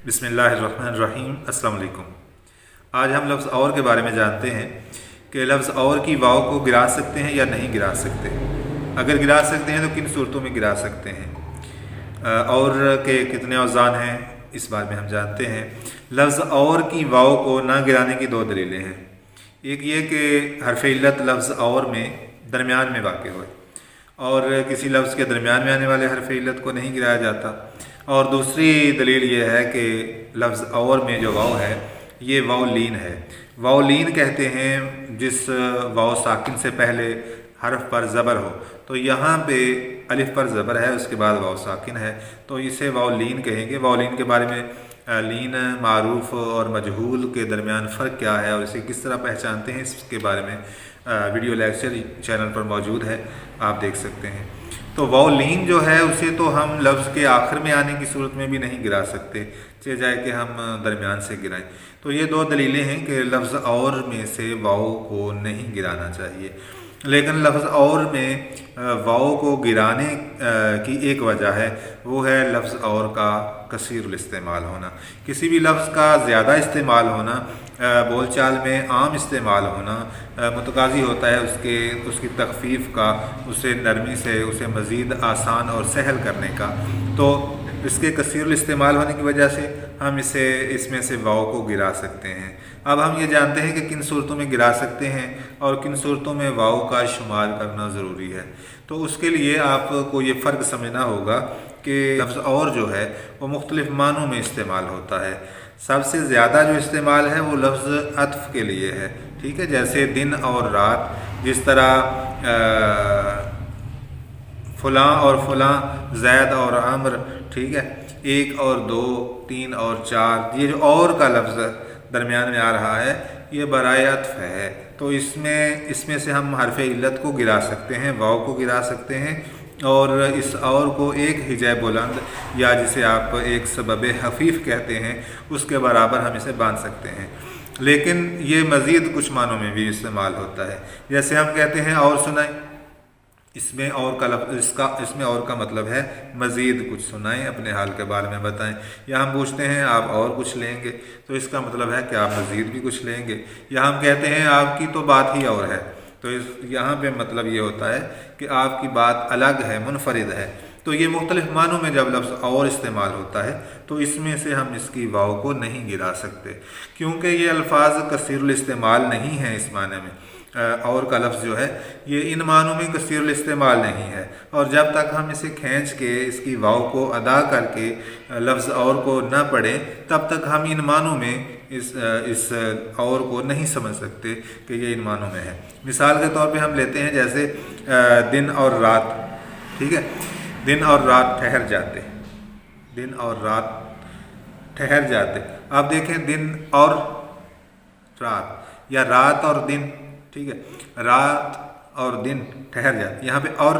बिस्मिल्लाहिर्रहमानिर्रहीम। अस्सलाम वालेकुम। आज हम लफ्ज़ और के बारे में जानते हैं कि लफ्ज़ और की वाव को गिरा सकते हैं या नहीं गिरा सकते। अगर गिरा सकते हैं तो किन सूरतों में गिरा सकते हैं, और के कितने औज़ान हैं, इस बारे में हम जानते हैं। लफ्ज़ और की वाव को ना गिराने की दो दलीलें हैं। एक ये कि हरफ इल्लत लफ्ज़ और में दरमियान में वाक़ होए और किसी लफ्ज़ के दरमियान में आने वाले हरफ इल्लत को नहीं गिराया जाता। और दूसरी दलील ये है कि लफ्ज़ और में जो वाव है ये वाव लीन है। वाव लीन कहते हैं जिस वाव साकिन से पहले हरफ पर ज़बर हो। तो यहाँ पे अलिफ पर ज़बर है, उसके बाद वाव साकिन है, तो इसे वाव लीन कहेंगे। वाव लीन के बारे में लीन, मारूफ और मजहूल के दरमियान फ़र्क क्या है और इसे किस तरह पहचानते हैं, इसके बारे में वीडियो लेक्चर चैनल पर मौजूद है, आप देख सकते हैं। तो वाव लीन जो है उसे तो हम लफ्ज़ के आखिर में आने की सूरत में भी नहीं गिरा सकते, चाहे जाए कि हम दरमियान से गिराएं। तो ये दो दलीलें हैं कि लफ्ज़ और में से वाव को नहीं गिराना चाहिए। लेकिन लफ्ज़ और में वाव को गिराने की एक वजह है, वो है लफ्ज़ और का कसीरुल इस्तेमाल होना। किसी भी लफ्ज़ का ज़्यादा इस्तेमाल होना, बोलचाल में आम इस्तेमाल होना मुतकाज़ी होता है उसकी तख़फ़ीफ़ का, उसे नरमी से उसे मज़ीद आसान और सहल करने का। तो इसके कसीरुल इस्तेमाल होने की वजह से हम इसमें से वाव को गिरा सकते हैं। अब हम ये जानते हैं कि किन सूरतों में गिरा सकते हैं और किन सूरतों में वाव का शुमार करना ज़रूरी है। तो उसके लिए आपको ये फ़र्क समझना होगा कि लफ्ज़ और जो है वो मुख्तलिफ़ मानों में इस्तेमाल होता है। सबसे ज़्यादा जो इस्तेमाल है वो लफ्ज़ अत्फ़ के लिए है, ठीक है। जैसे दिन और रात, जिस तरह फ़लाँ और फ़लाँ, ज़ैद और अम्र, ठीक है, एक और दो, तीन और चार, ये जो और का लफ्ज़ दरमियान में आ रहा है ये बराए अत्फ़ है। तो इसमें से हम हरफ इल्लत को गिरा सकते हैं, वाव को गिरा सकते हैं, और इस और को एक हिजाए बुलंद या जिसे आप एक सबब हफ़ीफ़ कहते हैं उसके बराबर हम इसे बांध सकते हैं। लेकिन ये मज़ीद कुछ मानों में भी इस्तेमाल होता है। जैसे हम कहते हैं और सुनाएं, इसमें और का मतलब है मज़ीद कुछ सुनाएं, अपने हाल के बारे में बताएं। या हम पूछते हैं आप और कुछ लेंगे, तो इसका मतलब है कि आप मज़ीद भी कुछ लेंगे। या हम कहते हैं आपकी तो बात ही और है, तो यहाँ पे मतलब ये होता है कि आपकी बात अलग है, मुनफरिद है। तो ये मुख्तलिफ़ मानों में जब लफ्ज़ और इस्तेमाल होता है तो इसमें से हम इसकी वाव को नहीं गिरा सकते, क्योंकि ये अल्फाज कसीरुल इस्तेमाल नहीं है। इस माने में और का लफ्ज़ जो है ये इन मानों में कसीरुल इस्तेमाल नहीं है। और जब तक हम इसे खींच के इसकी वाव को अदा करके लफ्ज़ और को न पढ़ें, तब तक हम इन मानों में इस और को नहीं समझ सकते कि ये इन मानों में है। मिसाल के तौर पे हम लेते हैं जैसे दिन और रात, ठीक है। दिन और रात ठहर जाते, दिन और रात ठहर जाते। आप देखें दिन और रात या रात और दिन, ठीक है, रात और दिन ठहर जाते। यहाँ पे और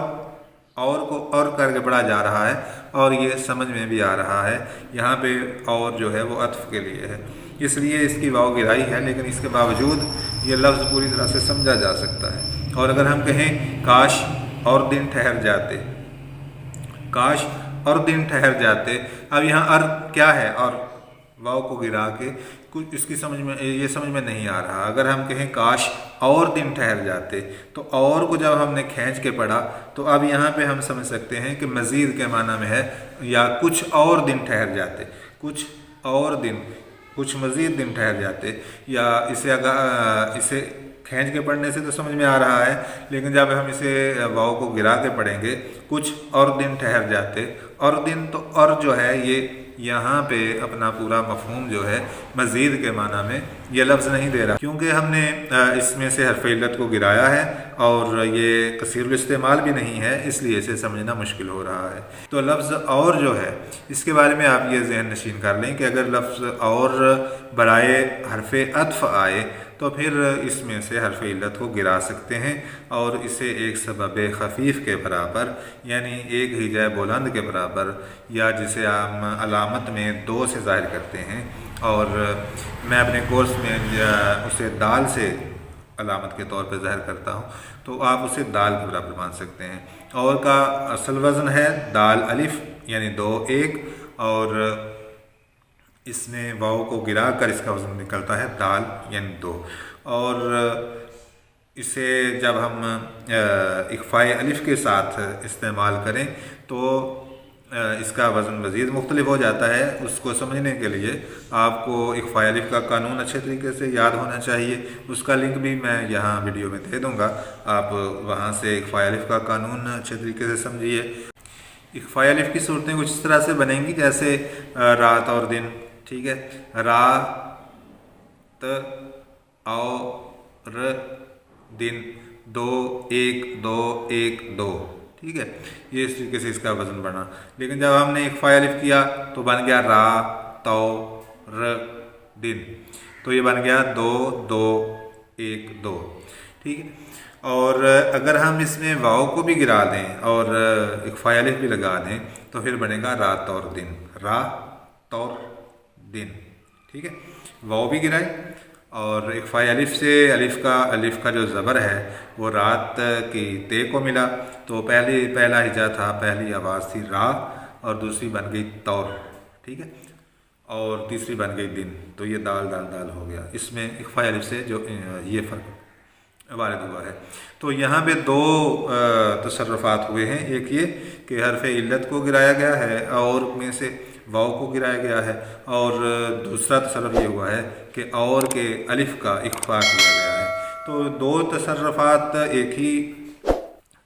को और करके पढ़ा जा रहा है और ये समझ में भी आ रहा है। यहाँ पे और जो है वो अत्फ़ के लिए है, इसलिए इसकी वाव गिराई है, लेकिन इसके बावजूद ये लफ्ज़ पूरी तरह से समझा जा सकता है। और अगर हम कहें काश और दिन ठहर जाते, काश और दिन ठहर जाते, अब यहाँ अर्थ क्या है, और वाव को गिरा के कुछ इसकी समझ में नहीं आ रहा। अगर हम कहें काश और दिन ठहर जाते, तो और को जब हमने खींच के पढ़ा तो अब यहाँ पे हम समझ सकते हैं कि मज़ीद के माना में है, या कुछ और दिन ठहर जाते, कुछ और दिन, कुछ मज़ीद दिन ठहर जाते। या इसे खींच के पढ़ने से तो समझ में आ रहा है, लेकिन जब हम इसे वाव को गिरा के पढ़ेंगे, कुछ और दिन ठहर जाते, और दिन तो और जो है ये यहाँ पे अपना पूरा मफ़हूम जो है मज़ीद के माना में ये लफ्ज़ नहीं दे रहा, क्योंकि हमने इसमें से हरफ इल्लत को गिराया है और ये कसीरुल इस्तेमाल भी नहीं है, इसलिए इसे समझना मुश्किल हो रहा है। तो लफ्ज़ और जो है इसके बारे में आप ये ज़हन नशीन कर लें कि अगर लफ्ज़ और बराए हरफ अत्फ़ आए तो फिर इसमें से हरफ इल्लत को गिरा सकते हैं और इसे एक सबब खफ़ीफ़ के बराबर, यानी एक हिजाए बुलंद के बराबर, या जिसे हम अलामत में दो से ज़ाहिर करते हैं, और मैं अपने कोर्स में उसे दाल से अलामत के तौर पर ज़ाहिर करता हूँ, तो आप उसे दाल के बराबर मान सकते हैं। और का असल वज़न है दाल अलिफ, यानी 2 1, और इसमें वाव को गिरा कर इसका वज़न निकलता है दाल यानी दो। और इसे जब हम इख्फ़ाए अलिफ के साथ इस्तेमाल करें तो इसका वज़न मज़ीद मुख्तलिफ हो जाता है। उसको समझने के लिए आपको इख्फ़ाए अलिफ का कानून अच्छे तरीके से याद होना चाहिए। उसका लिंक भी मैं यहाँ वीडियो में दे दूँगा, आप वहाँ से इख्फ़ाए अलिफ का कानून अच्छे तरीके से समझिए। इख्फ़ाए अलिफ की सूरतें कुछ इस तरह से बनेंगी जैसे रात और दिन, ठीक है, रात और दिन, दो एक दो एक दो, ठीक है, ये इस तरीके से इसका वज़न बना। लेकिन जब हमने इख्फ़ाए अलिफ किया तो बन गया रा तो र दिन, तो ये बन गया दो दो एक दो, ठीक है। और अगर हम इसमें वाव को भी गिरा दें और इख्फ़ाए अलिफ भी लगा दें तो फिर बनेगा रात और दिन, रात और दिन, ठीक है। वाव भी गिराए और इख्फ़ाए अलिफ से अलिफ का जो ज़बर है वो रात की ते को मिला, तो पहला हिजा था, पहली आवाज़ थी रा और दूसरी बन गई तौर, ठीक है, और तीसरी बन गई दिन, तो ये दाल दाल दाल हो गया। इसमें इख्फ़ाए अलिफ से जो ये फ़र्क वारिद हुआ है। तो यहाँ पे दो तसर्रुफ़ात हुए हैं, एक ये कि हर्फ़ इल्लत को गिराया गया है और में से वाव को गिराया गया है, और दूसरा तसर्रुफ़ ये हुआ है कि और के अलिफ का इख्फ़ा किया गया है। तो दो तसर्रुफ़ात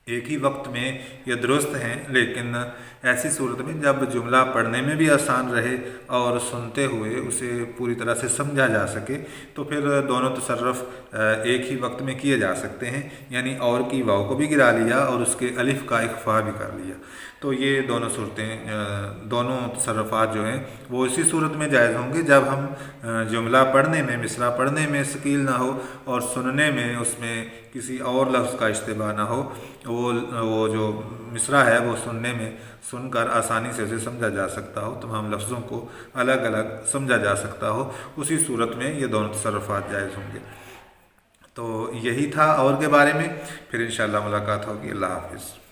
एक ही वक्त में ये दुरुस्त हैं, लेकिन ऐसी सूरत में जब जुमला पढ़ने में भी आसान रहे और सुनते हुए उसे पूरी तरह से समझा जा सके, तो फिर दोनों तसर्रुफ़ एक ही वक्त में किए जा सकते हैं। यानी और की वाव को भी गिरा लिया और उसके अलिफ का इख्फ़ा भी कर लिया। तो ये दोनों सूरतें, दोनों तसर्रुफ़ात जो हैं वो इसी सूरत में जायज़ होंगे जब हम जुमला पढ़ने में, मिसरा पढ़ने में शकील ना हो और सुनने में उसमें किसी और लफ्ज़ का इस्तेमाल ना हो। वो जो मिसरा है वो सुनकर आसानी से उसे समझा जा सकता हो, तमाम लफ्ज़ों को अलग अलग समझा जा सकता हो, उसी सूरत में ये दोनों तसर्रुफ़ात जायज़ होंगे। तो यही था और के बारे में। फिर इंशाअल्लाह मुलाकात होगी। अल्लाह हाफ़िज़।